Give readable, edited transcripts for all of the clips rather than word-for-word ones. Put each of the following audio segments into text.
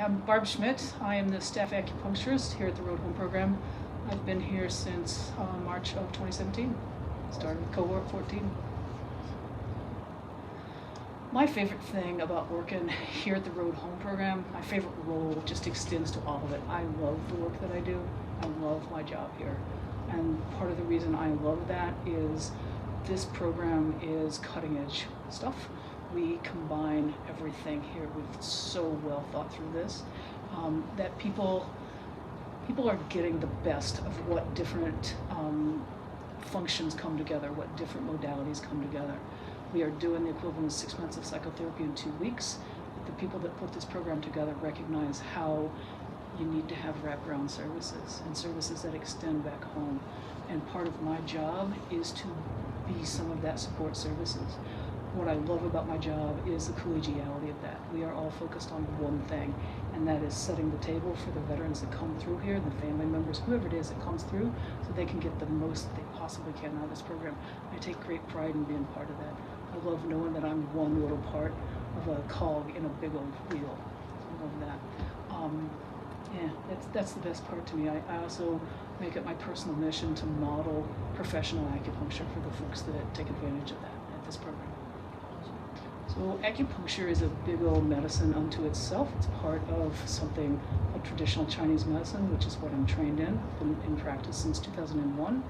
I'm Barb Schmidt. I am the staff acupuncturist here at the Road Home program. I've been here since March of 2017. Started with cohort 14. My favorite thing about working here at the Road Home program, my favorite role just extends to all of it. I love the work that I do. I love my job here. And part of the reason I love that is this program is cutting edge stuff. We combine everything here. We've so well thought through this that people are getting the best of what different functions come together, what different modalities come together. We are doing the equivalent of 6 months of psychotherapy in 2 weeks. The people that put this program together recognize how you need to have wraparound services and services that extend back home. And part of my job is to be some of that support services. What I love about my job is the collegiality of that. We are all focused on one thing, and that is setting the table for the veterans that come through here, the family members, whoever it is that comes through, so they can get the most that they possibly can out of this program. I take great pride in being part of that. I love knowing that I'm one little part of a cog in a big old wheel. I love that. Yeah, that's the best part to me. I also make it my personal mission to model professional acupuncture for the folks that take advantage of that at this program. So acupuncture is a big old medicine unto itself. It's part of something called traditional Chinese medicine, which is what I'm trained in. I've been in practice since 2001.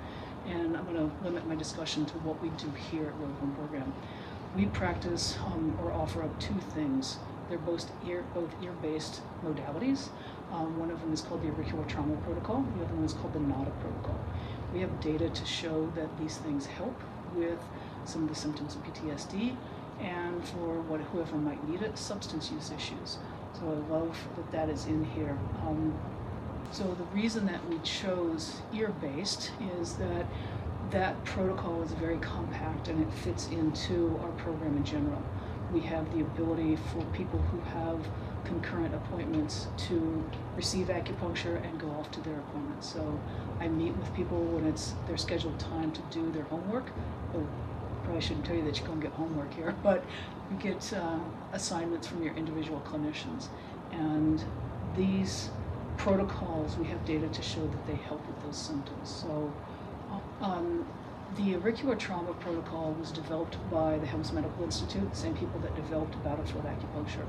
And I'm going to limit my discussion to what we do here at Road Home Program. We practice or offer up 2 things. They're both ear-based modalities. One of them is called the auricular trauma protocol. The other one is called the NADA protocol. We have data to show that these things help with some of the symptoms of PTSD and for whoever might need it, substance use issues. So I love that is in here. So the reason that we chose ear-based is that that protocol is very compact and it fits into our program in general. We have the ability for people who have concurrent appointments to receive acupuncture and go off to their appointments. So I meet with people when it's their scheduled time to do their homework. Probably shouldn't tell you that you go and get homework here, but you get assignments from your individual clinicians. And these protocols, we have data to show that they help with those symptoms. So the auricular trauma protocol was developed by the Helms Medical Institute, the same people that developed battlefield acupuncture.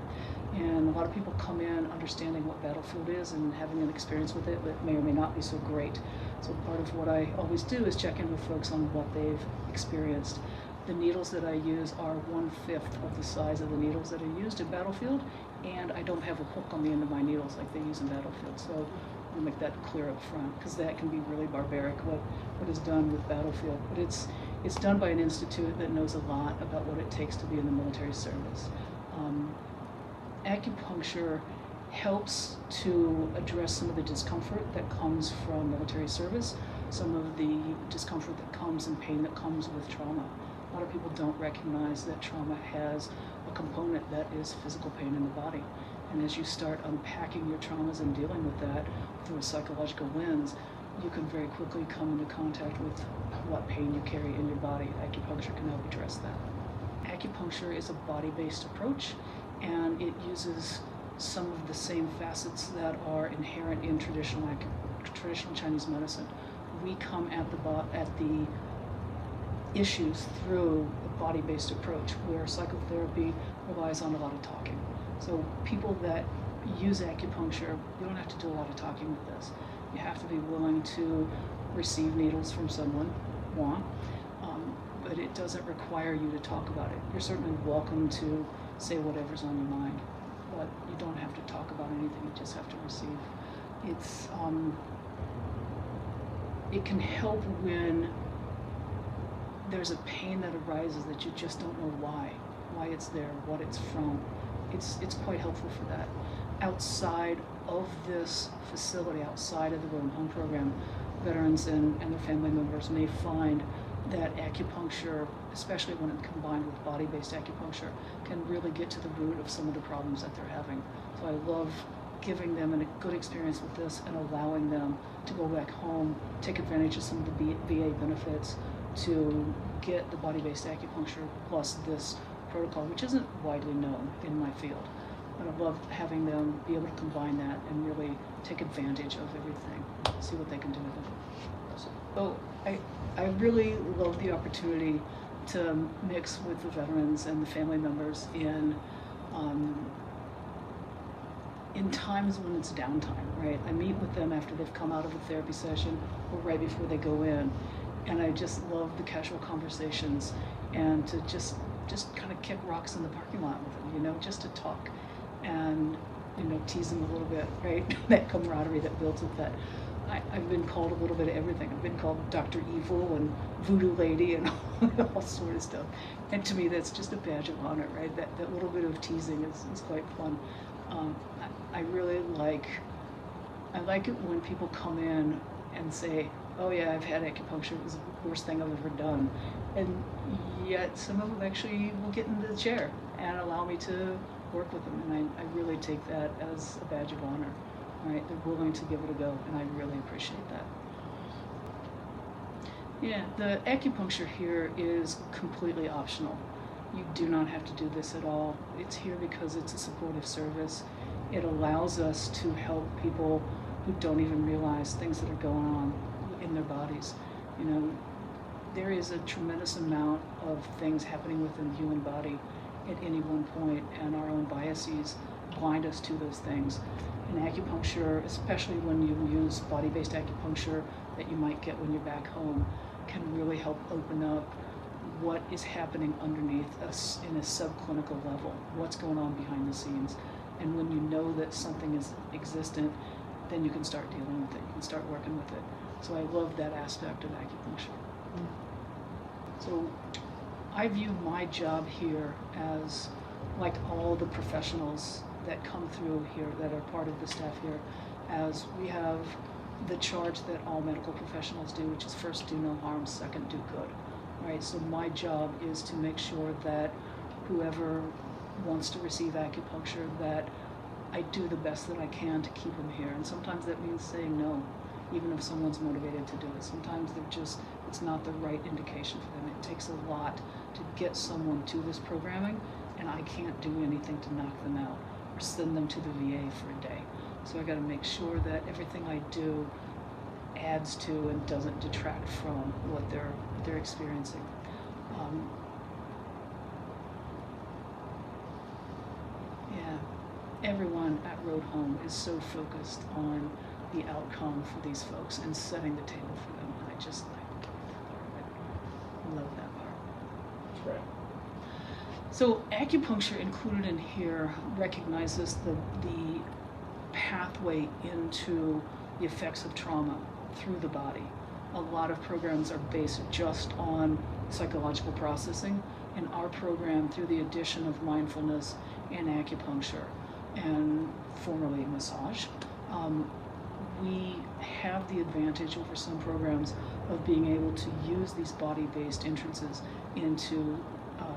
And a lot of people come in understanding what battlefield is and having an experience with it, but it may or may not be so great. So part of what I always do is check in with folks on what they've experienced. The needles that I use are 1/5 of the size of the needles that are used in battlefield, and I don't have a hook on the end of my needles like they use in battlefield. So I'll make that clear up front, because that can be really barbaric what is done with battlefield. But it's done by an institute that knows a lot about what it takes to be in the military service. Acupuncture helps to address some of the discomfort that comes from military service, some of the discomfort that comes and pain that comes with trauma. A lot of people don't recognize that trauma has a component that is physical pain in the body. And as you start unpacking your traumas and dealing with that through a psychological lens, you can very quickly come into contact with what pain you carry in your body. Acupuncture can help address that. Acupuncture is a body-based approach, and it uses some of the same facets that are inherent in traditional Chinese medicine. We come at the issues through a body-based approach, where psychotherapy relies on a lot of talking. So people that use acupuncture, you don't have to do a lot of talking with this. You have to be willing to receive needles from someone, but it doesn't require you to talk about it. You're certainly welcome to say whatever's on your mind, but you don't have to talk about anything, you just have to receive. It can help when there's a pain that arises that you just don't know why it's there, what it's from. It's quite helpful for that. Outside of this facility, outside of the Road Home program, veterans and their family members may find that acupuncture, especially when it's combined with body-based acupuncture, can really get to the root of some of the problems that they're having. So I love giving them a good experience with this and allowing them to go back home, take advantage of some of the VA benefits to get the body-based acupuncture plus this protocol, which isn't widely known in my field. but I love having them be able to combine that and really take advantage of everything, see what they can do with it. So I really love the opportunity to mix with the veterans and the family members in times when it's downtime, right? I meet with them after they've come out of a therapy session or right before they go in, and I just love the casual conversations and to just kind of kick rocks in the parking lot with them, you know, just to talk and, you know, tease them a little bit, right? That camaraderie that builds with that. I've been called a little bit of everything. I've been called Dr. Evil and Voodoo Lady and all sort of stuff. And to me, that's just a badge of honor, right? That little bit of teasing is quite fun. I really like it when people come in and say, oh yeah, I've had acupuncture, it was the worst thing I've ever done. And yet some of them actually will get into the chair and allow me to work with them. And I really take that as a badge of honor. Right? They're willing to give it a go, and I really appreciate that. Yeah, the acupuncture here is completely optional. You do not have to do this at all. It's here because it's a supportive service. It allows us to help people who don't even realize things that are going on in their bodies. You know, there is a tremendous amount of things happening within the human body at any one point, and our own biases blind us to those things. In acupuncture, especially when you use body-based acupuncture that you might get when you're back home, can really help open up what is happening underneath us in a subclinical level, what's going on behind the scenes. And when you know that something is existent, then you can start dealing with it, you can start working with it. So I love that aspect of acupuncture. So I view my job here as, like all the professionals that come through here that are part of the staff here, as we have the charge that all medical professionals do, which is first do no harm, second do good, right? So my job is to make sure that whoever wants to receive acupuncture, that I do the best that I can to keep them here. And sometimes that means saying no, even if someone's motivated to do it. Sometimes it's not the right indication for them. It takes a lot to get someone to this programming, and I can't do anything to knock them out or send them to the VA for a day. So I got to make sure that everything I do adds to and doesn't detract from what they're experiencing. Everyone at Road Home is so focused on the outcome for these folks and setting the table for them. And I just like that part of it. I love that part. That's right. So acupuncture included in here recognizes the pathway into the effects of trauma through the body. A lot of programs are based just on psychological processing, and our program, through the addition of mindfulness and acupuncture, and formerly massage, we have the advantage over some programs of being able to use these body-based entrances into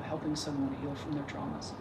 helping someone heal from their traumas.